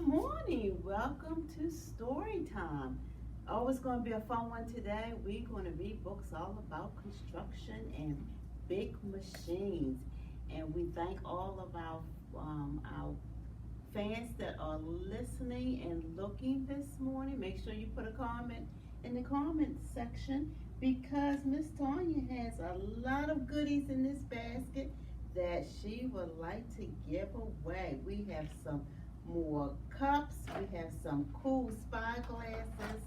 morning. Welcome to Storytime. Oh, it's going to be a fun one today. We're going to read books all about construction and big machines. And we thank all of our fans that are listening and looking this morning. Make sure you put a comment in the comment section because Miss Tanya has a lot of goodies in this basket that she would like to give away. We have some more cups, we have some cool spyglasses,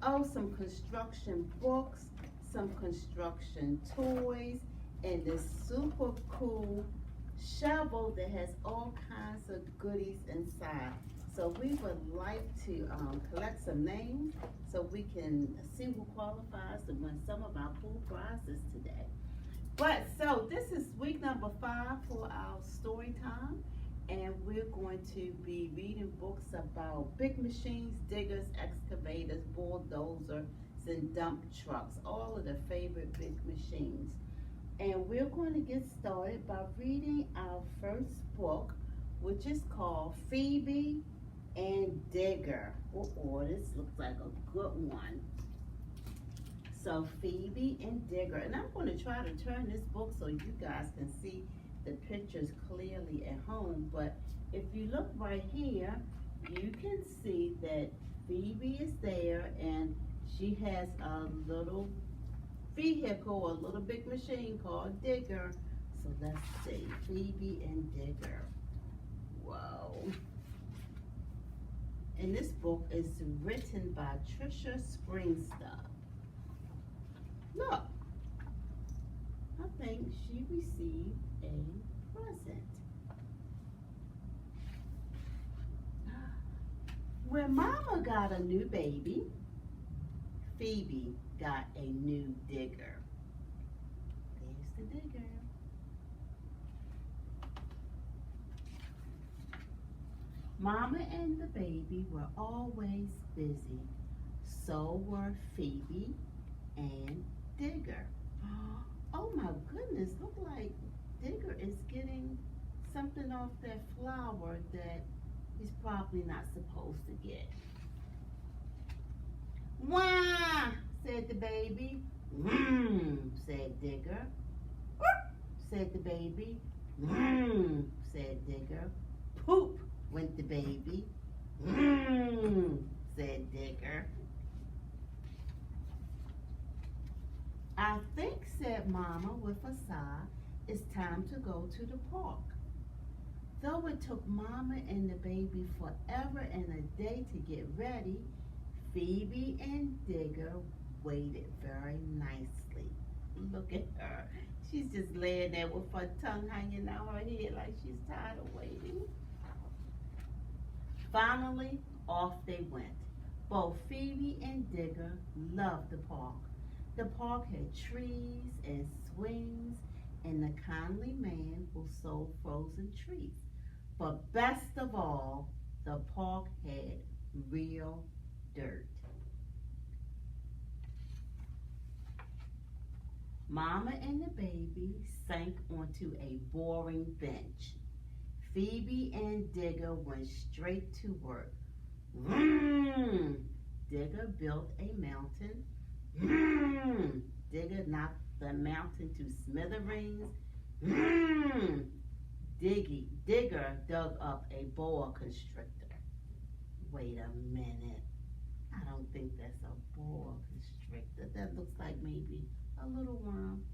oh, some construction books, some construction toys, and this super cool shovel that has all kinds of goodies inside. So we would like to collect some names so we can see who qualifies to win some of our cool prizes today. But so this is week number 5 for our story time, and we're going to be reading books about big machines, diggers, excavators, bulldozers, and dump trucks, all of the favorite big machines. And we're going to get started by reading our first book, which is called Phoebe and Digger. Oh, this looks like a good one. So Phoebe and Digger, and I'm going to try to turn this book so you guys can see the pictures clearly at home. But if you look right here, you can see that Phoebe is there and she has a little vehicle, a little big machine called Digger. So let's see, Phoebe and Digger. Whoa. And this book is written by Trisha Springstubb. Look, I think she received a present. When Mama got a new baby, Phoebe got a new digger. There's the digger. Mama and the baby were always busy. So were Phoebe and Digger. Oh my goodness, look like Digger is getting something off that flower that he's probably not supposed to get. Wah, said the baby. Said Digger. Said the baby. Said Digger. Poop, went the baby. Said Digger. I think, said Mama with a sigh, it's time to go to the park. Though it took Mama and the baby forever and a day to get ready, Phoebe and Digger waited very nicely. Look at her. She's just laying there with her tongue hanging out her head like she's tired of waiting. Finally, off they went. Both Phoebe and Digger loved the park. The park had trees and swings and the kindly man who sold frozen treats. But best of all, the park had real dirt. Mama and the baby sank onto a boring bench. Phoebe and Digger went straight to work. Digger built a mountain. Digger knocked the mountain to smithereens. Digger dug up a boa constrictor. Wait a minute. I don't think that's a boa constrictor. That looks like maybe a little worm.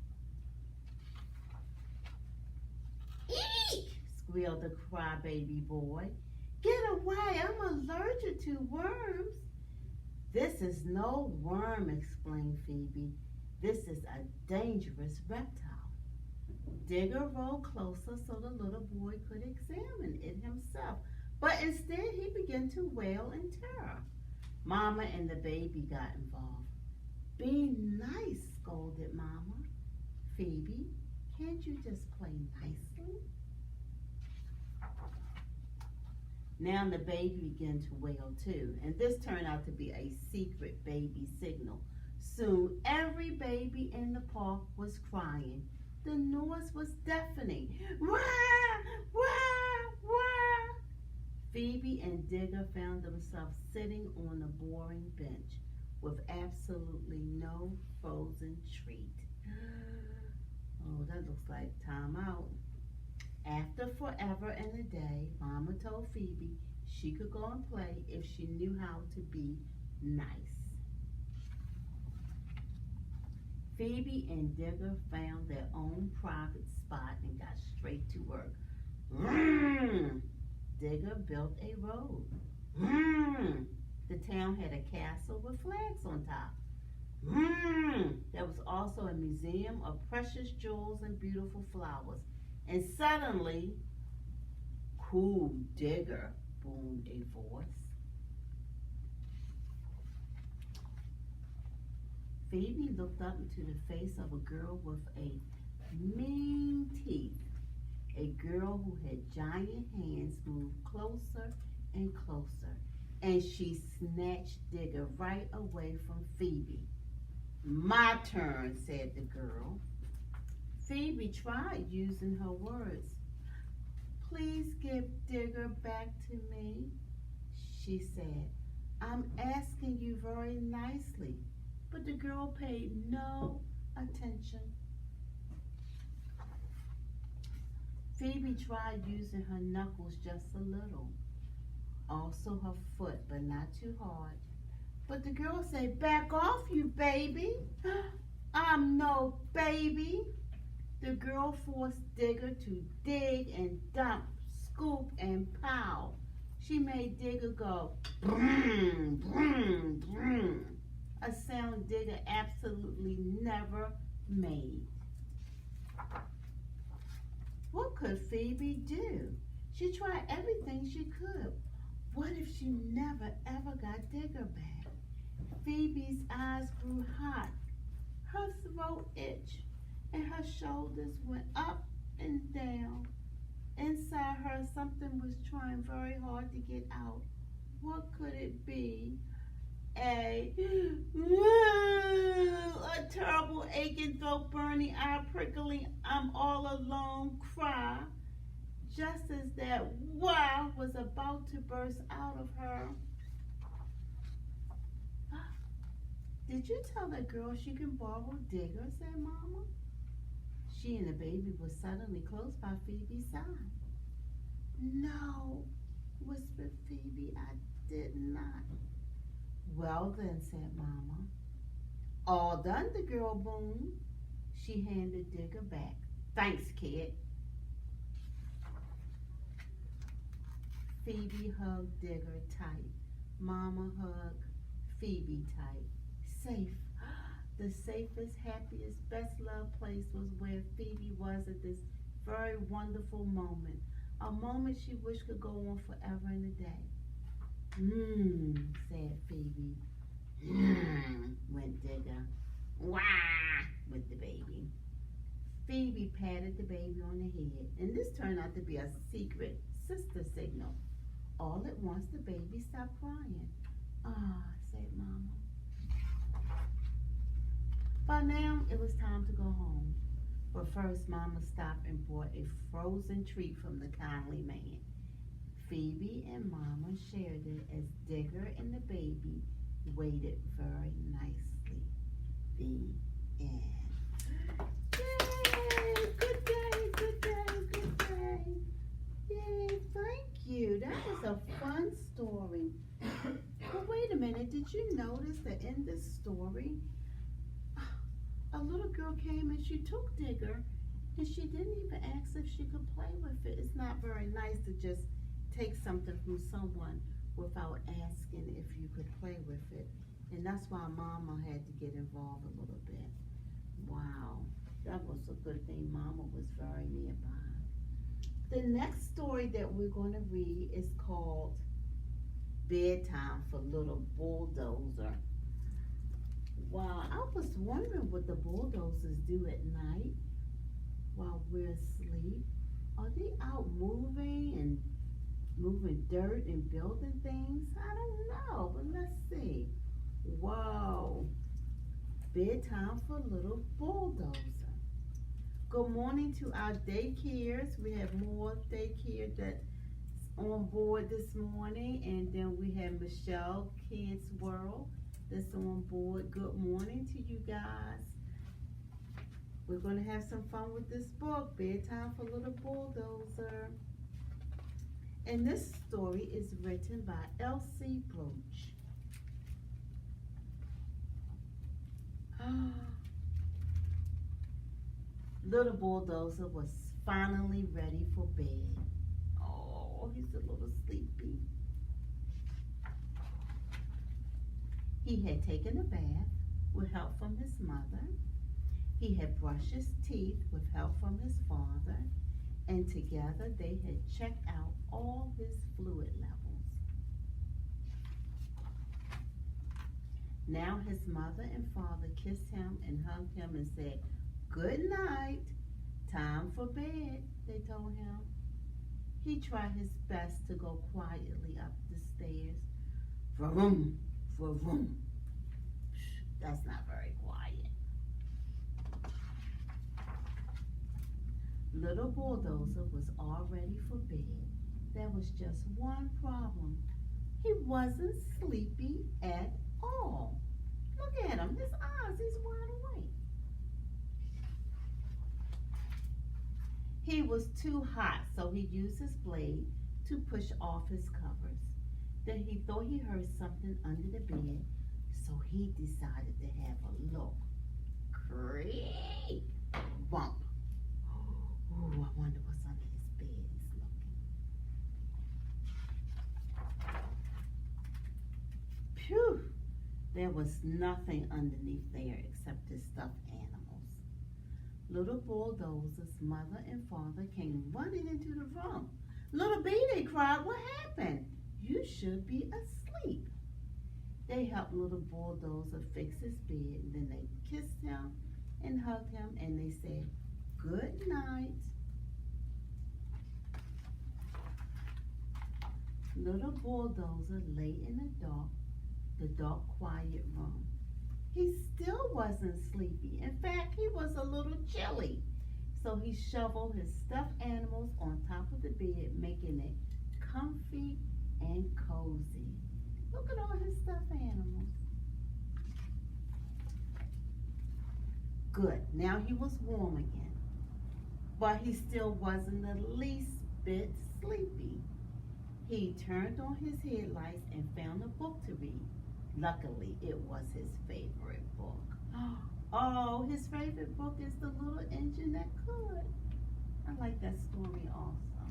Eek! Squealed the crybaby boy. Get away, I'm allergic to worms. This is no worm, explained Phoebe. This is a dangerous reptile. Digger rolled closer so the little boy could examine it himself, but instead he began to wail in terror. Mama and the baby got involved. Be nice, scolded Mama. Phoebe, can't you just play nicely? Now the baby began to wail too, and this turned out to be a secret baby signal. Soon every baby in the park was crying. The noise was deafening. Wah! Wah! Wah! Phoebe and Digger found themselves sitting on a boring bench with absolutely no frozen treat. Oh, that looks like time out. After forever and a day, Mama told Phoebe she could go and play if she knew how to be nice. Phoebe and Digger found their own private spot and got straight to work. Digger built a road. The town had a castle with flags on top. There was also a museum of precious jewels and beautiful flowers. And suddenly, "Cool Digger," boomed a voice. Phoebe looked up into the face of a girl with a mean teeth. A girl who had giant hands moved closer and closer, and she snatched Digger right away from Phoebe. "My turn," said the girl. Phoebe tried using her words. "Please give Digger back to me," she said. "I'm asking you very nicely." But the girl paid no attention. Phoebe tried using her knuckles just a little, also her foot, but not too hard. But the girl said, "Back off, you baby." "I'm no baby." The girl forced Digger to dig and dump, scoop and pow. She made Digger go broom, broom, broom, a sound Digger absolutely never made. What could Phoebe do? She tried everything she could. What if she never ever got Digger back? Phoebe's eyes grew hot, her throat itched, and her shoulders went up and down. Inside her, something was trying very hard to get out. What could it be? A terrible aching, throat burning, eye prickling, "I'm all alone" cry, just as that wow was about to burst out of her. "Did you tell that girl she can borrow Digger?" said Mama. She and the baby were suddenly close by Phoebe's side. "No," whispered Phoebe, "I did not." "Well then," said Mama. "All done," the girl boomed. She handed Digger back. "Thanks, kid." Phoebe hugged Digger tight. Mama hugged Phoebe tight. Safe. The safest, happiest, best loved place was where Phoebe was at this very wonderful moment. A moment she wished could go on forever and a day. Said Phoebe. Went Digger. "Wah," went the baby. Phoebe patted the baby on the head, and this turned out to be a secret sister signal. All at once, the baby stopped crying. "Ah," said Mama. By now, it was time to go home. But first, Mama stopped and brought a frozen treat from the kindly man. Phoebe and Mama shared it as Digger and the baby waited very nicely. The end. Yay! Good day, good day, good day. Yay, thank you. That was a fun story. But wait a minute, did you notice that in this story, a little girl came and she took Digger and she didn't even ask if she could play with it. It's not very nice to just take something from someone without asking if you could play with it. And that's why Mama had to get involved a little bit. Wow, that was a good thing Mama was very nearby. The next story that we're going to read is called Bedtime for Little Bulldozer. Wow, I was wondering what the bulldozers do at night while we're asleep. Are they out moving dirt and building things? I don't know, but let's see. Whoa, Bedtime for Little Bulldozer. Good morning to our daycares. We have more daycare that's on board this morning, and then we have Michelle Kids World that's on board. Good morning to you guys. We're going to have some fun with this book, Bedtime for Little Bulldozer. And this story is written by Elsie Broach. Little Bulldozer was finally ready for bed. Oh, he's a little sleepy. He had taken a bath with help from his mother. He had brushed his teeth with help from his father. And together they had checked out all his fluid levels. Now his mother and father kissed him and hugged him and said, "Good night. Time for bed," they told him. He tried his best to go quietly up the stairs. Vroom, vroom. That's not very quiet. Little Bulldozer was all ready for bed. There was just one problem. He wasn't sleepy at all. Look at him, his eyes, he's wide awake. He was too hot, so he used his blade to push off his covers. Then he thought he heard something under the bed, so he decided to have a look. Creak! Bump! Ooh, I wonder what's under his bed. He's looking. Phew! There was nothing underneath there except his stuffed animals. Little Bulldozer's mother and father came running into the room. "Little B," they cried, "what happened? You should be asleep." They helped Little Bulldozer fix his bed, and then they kissed him and hugged him, and they said, "Good night." Little Bulldozer lay in the dark, quiet room. He still wasn't sleepy. In fact, he was a little chilly. So he shoveled his stuffed animals on top of the bed, making it comfy and cozy. Look at all his stuffed animals. Good. Now he was warm again. But he still wasn't the least bit sleepy. He turned on his headlights and found a book to read. Luckily, it was his favorite book. Oh, his favorite book is The Little Engine That Could. I like that story also.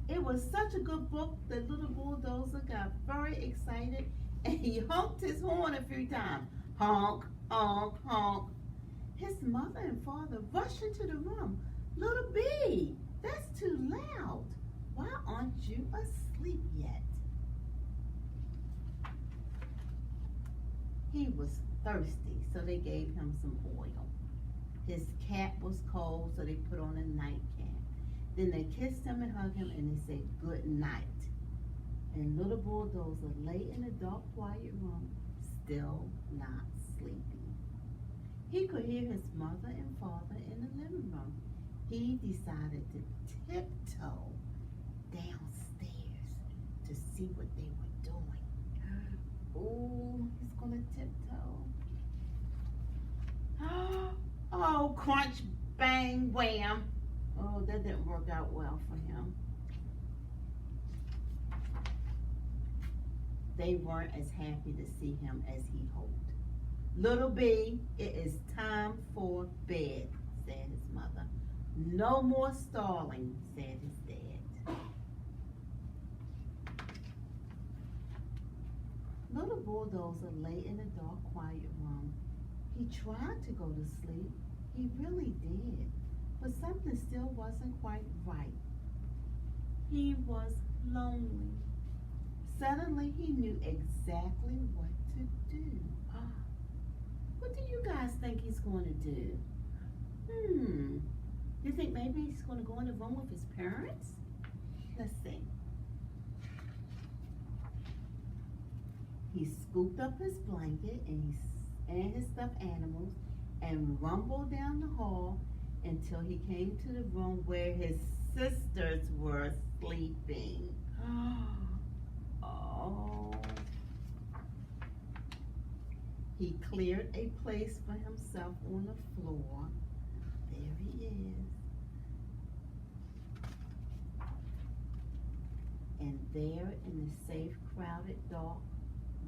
It was such a good book that Little Bulldozer got very excited and he honked his horn a few times. Honk, honk, honk. His mother and father rushed into the room. "Little B, that's too loud. Why aren't you asleep yet?" He was thirsty, so they gave him some oil. His cap was cold, so they put on a nightcap. Then they kissed him and hugged him, and they said good night. And Little Bulldozer lay in the dark, quiet room, still not sleepy. He could hear his mother and father in the living room. He decided to tiptoe downstairs to see what they were doing. Oh, he's gonna tiptoe. Oh, crunch, bang, wham. Oh, that didn't work out well for him. They weren't as happy to see him as he hoped. "Little B, it is time for bed," said his mother. "No more stalling," said his dad. Little Bulldozer lay in the dark, quiet room. He tried to go to sleep. He really did. But something still wasn't quite right. He was lonely. Suddenly, he knew exactly what to do. What do you guys think he's going to do? You think maybe he's going to go in the room with his parents? Let's see. He scooped up his blanket and his stuffed animals and rumbled down the hall until he came to the room where his sisters were sleeping. Oh. He cleared a place for himself on the floor. There he is. And there in the safe, crowded, dark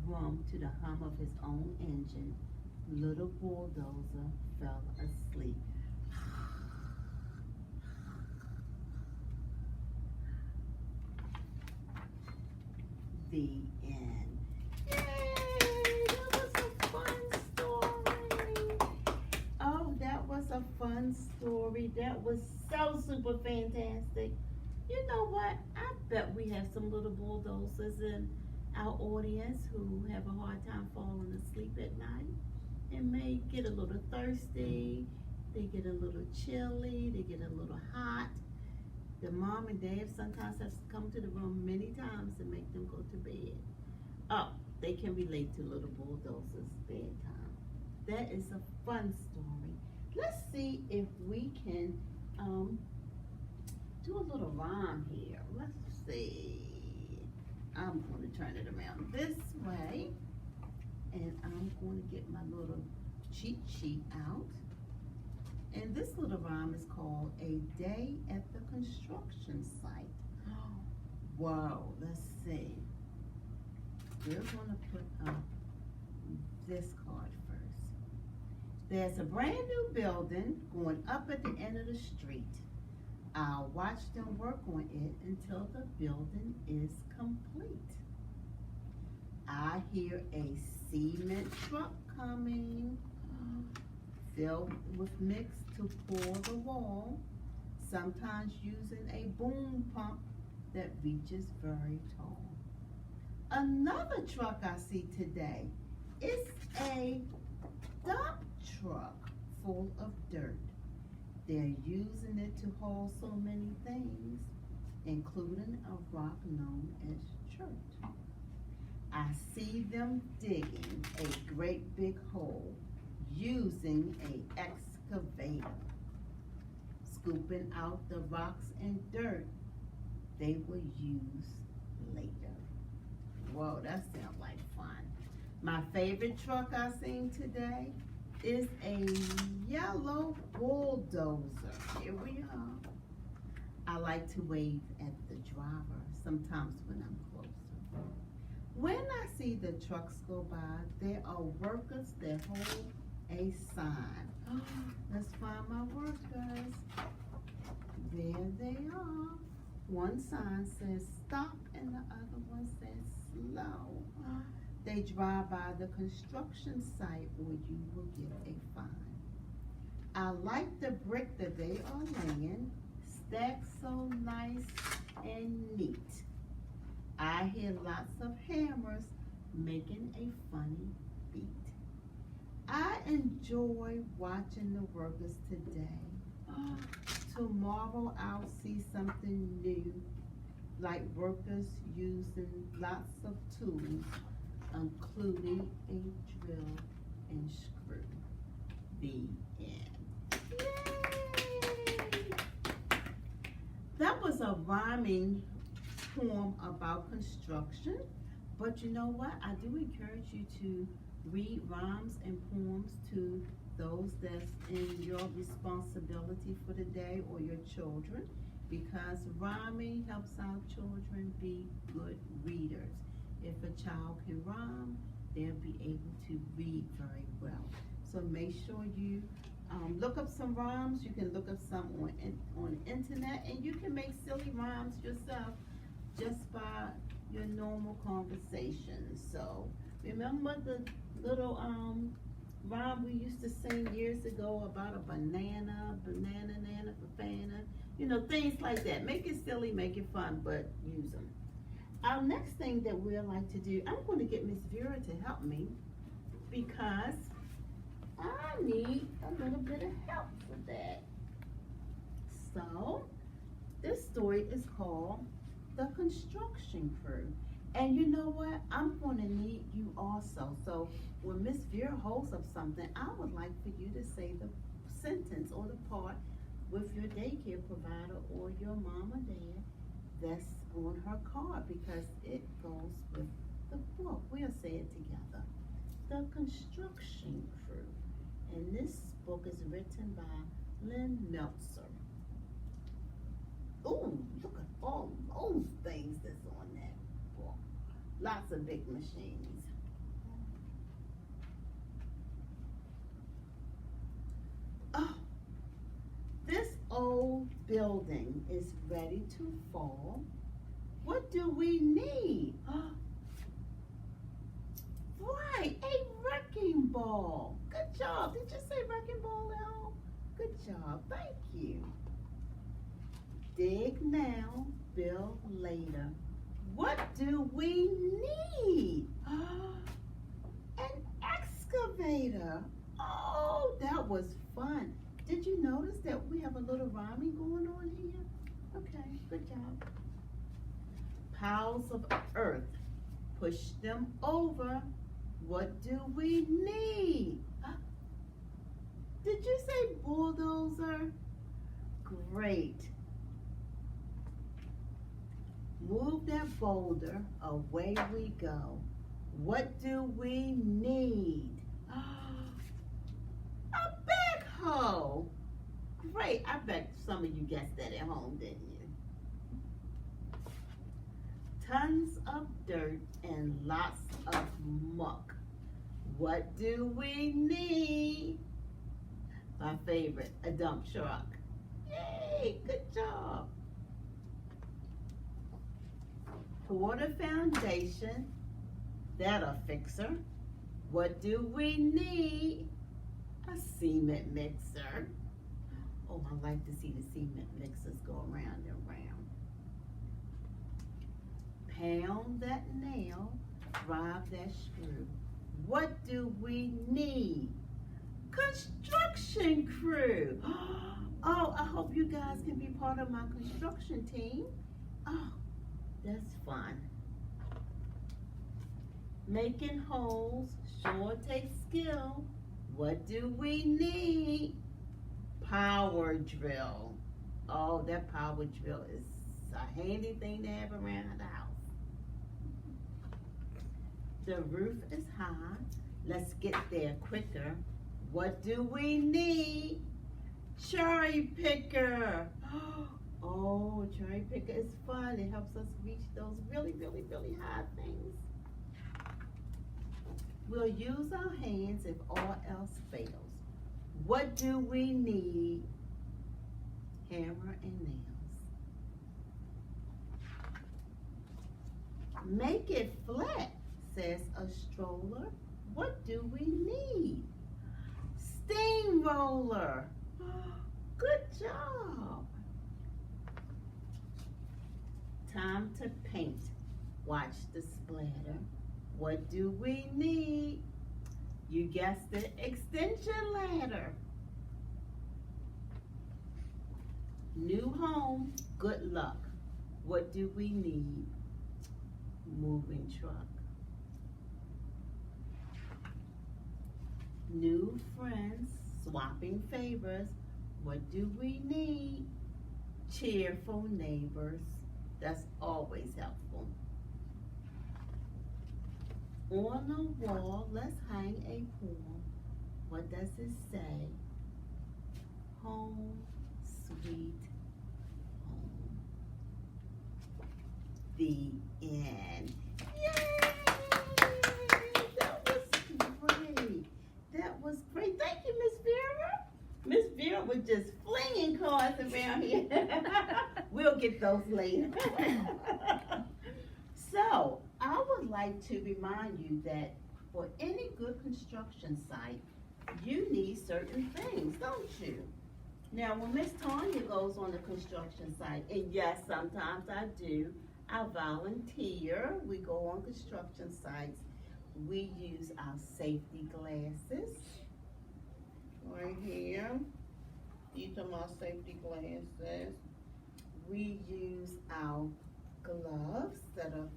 room to the hum of his own engine, little Bulldozer fell asleep. The end. Yay! That was a fun story. Oh, that was a fun story. That was so super fantastic. You know what? I bet we have some little bulldozers in our audience who have a hard time falling asleep at night and may get a little thirsty. They get a little chilly. They get a little hot. The mom and dad sometimes have to come to the room many times to make them go to bed. Oh, they can relate to little bulldozers' bedtime. That is a fun story. Let's see if we can do a little rhyme here. Let's see. I'm going to turn it around this way, and I'm going to get my little cheat sheet out. And this little rhyme is called A Day at the Construction Site. Whoa, let's see. We're going to put up this card first. There's a brand new building going up at the end of the street. I'll watch them work on it until the building is complete. I hear a cement truck coming, filled with mix to pour the wall, sometimes using a boom pump that reaches very tall. Another truck I see today is a dump truck full of dirt. They're using it to haul so many things, including a rock known as church. I see them digging a great big hole using an excavator, scooping out the rocks and dirt they will use later. Whoa, that sounds like fun. My favorite truck I've seen today is a yellow bulldozer. Here we are. I like to wave at the driver sometimes when I'm closer. When I see the trucks go by, there are workers that hold a sign. Let's find my workers. There they are. One sign says stop and the other one says slow. They drive by the construction site or you will get a fine. I like the brick that they are laying, stacked so nice and neat. I hear lots of hammers making a funny beat. I enjoy watching the workers today. Tomorrow I'll see something new, like workers using lots of tools, including a drill and screw. The end. Yay! That was a rhyming poem about construction, but you know what? I do encourage you to read rhymes and poems to those that's in your responsibility for the day or your children, because rhyming helps our children be good readers. If a child can rhyme, they'll be able to read very well. So make sure you look up some rhymes. You can look up some on the internet, and you can make silly rhymes yourself just by your normal conversation. So remember the little rhyme we used to sing years ago about a banana, nana, bafana, you know, things like that. Make it silly, make it fun, but use them. Our next thing that we'd like to do, I'm going to get Miss Vera to help me because I need a little bit of help for that. So, this story is called The Construction Crew. And you know what? I'm going to need you also. So, when Miss Vera holds up something, I would like for you to say the sentence or the part with your daycare provider or your mom or dad that's on her card because it goes with the book. We'll say it together. The Construction Crew. And this book is written by Lynn Meltzer. Ooh, look at all those things that's on that book. Lots of big machines. Oh, this old building is ready to fall. What do we need? Right, a wrecking ball. Good job. Did you say wrecking ball, Al? Good job. Thank you. Dig now, build later. What do we need? An excavator. Oh, that was fun. Did you notice that we have a little rhyming going on here? Okay, good job. Piles of earth. Push them over. What do we need? Did you say bulldozer? Great. Move that boulder, away we go. What do we need? A backhoe. Great, I bet some of you guessed that at home, didn't you? Tons of dirt and lots of muck. What do we need? My favorite, a dump truck. Yay, good job. Pour the foundation, that'll fix her. What do we need? A cement mixer. Oh, I like to see the cement mixers go around and round. Pound that nail, drive that screw. What do we need? Construction crew. Oh, I hope you guys can be part of my construction team. Oh, that's fun. Making holes sure takes skill. What do we need? Power drill. Oh, that power drill is a handy thing to have around the house. The roof is high. Let's get there quicker. What do we need? Cherry picker. Oh, cherry picker is fun. It helps us reach those really, really, really high things. We'll use our hands if all else fails. What do we need? Hammer and nails. Make it flat, says a stroller. What do we need? Steamroller. Good job. Time to paint. Watch the splatter. What do we need? You guessed it, extension ladder. New home, good luck. What do we need? Moving truck. New friends, swapping favors. What do we need? Cheerful neighbors. That's always helpful. On the wall, let's hang a poem. What does it say? Home, sweet home. The end. Yay! That was great. That was great. Thank you, Miss Vera. Miss Vera was just flinging cards around here. We'll get those later. So, I would like to remind you that for any good construction site, you need certain things, don't you? Now, when Miss Tanya goes on the construction site, and yes, sometimes I do, I volunteer. We go on construction sites. We use our safety glasses. Right here. These are my safety glasses. We use our gloves that are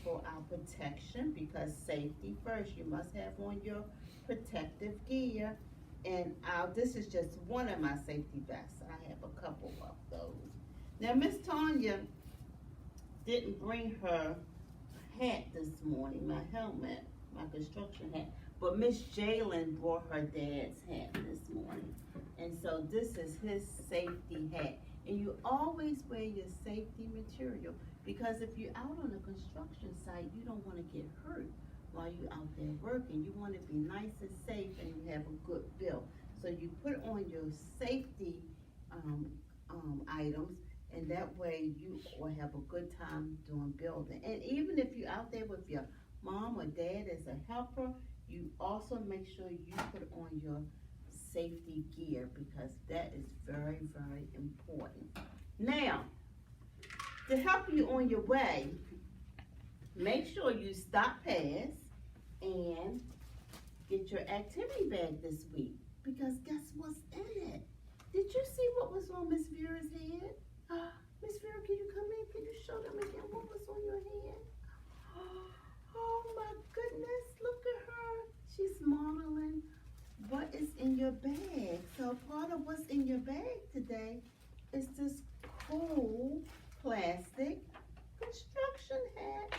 for our protection, because safety first. You must have on your protective gear. And this is just one of my safety vests. I have a couple of those. Now, Miss Tanya didn't bring her hat this morning, my helmet, my construction hat. But Miss Jalen brought her dad's hat this morning. And so this is his safety hat. And you always wear your safety material, because if you're out on a construction site, you don't want to get hurt while you're out there working. You want to be nice and safe and you have a good feel. So you put on your safety items, and that way you will have a good time doing building. And even if you're out there with your mom or dad as a helper, you also make sure you put on your safety gear, because that is very, very important. Now, to help you on your way, make sure you stop past and get your activity bag this week, because guess what's in it? Did you see what was on Miss Vera's head? Miss Vera, can you come in? Can you show them again what was on your head? Oh my goodness, look at her. She's modeling what is in your bag. So part of what's in your bag today is this cool plastic construction hat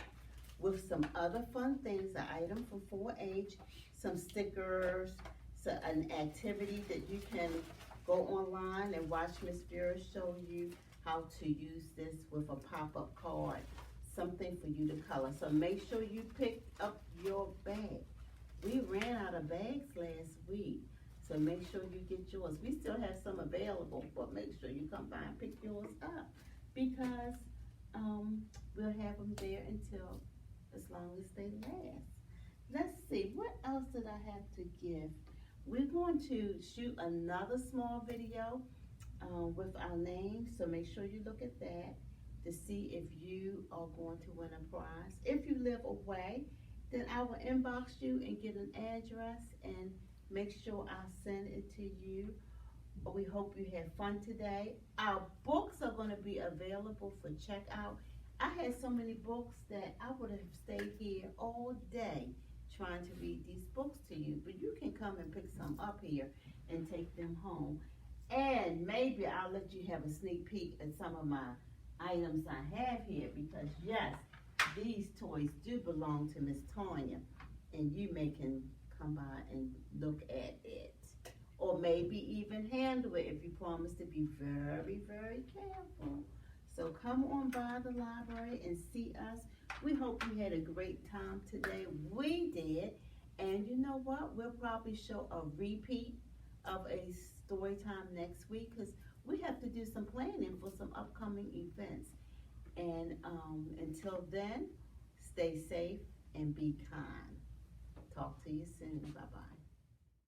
with some other fun things, an item for 4-H, some stickers, so an activity that you can go online and watch Miss Vera show you how to use this with a pop-up card, something for you to color. So make sure you pick up your bag. We ran out of bags last week, so make sure you get yours. We still have some available, but make sure you come by and pick yours up, because we'll have them there until as long as they last. Let's see, what else did I have to give? We're going to shoot another small video with our names, so make sure you look at that to see if you are going to win a prize. If you live away, then I will inbox you and get an address and make sure I'll send it to you. We hope you had fun today. Our books are going to be available for checkout. I had so many books that I would have stayed here all day trying to read these books to you, but you can come and pick some up here and take them home. And maybe I'll let you have a sneak peek at some of my items I have here, because yes, these toys do belong to Miss Tanya, and you can come by and look at it, or maybe even handle it if you promise to be very, very careful. So come on by the library and see us. We hope you had a great time today. We did. And you know what? We'll probably show a repeat of a story time next week, because we have to do some planning for some upcoming events. And until then, stay safe and be kind. Talk to you soon. Bye-bye.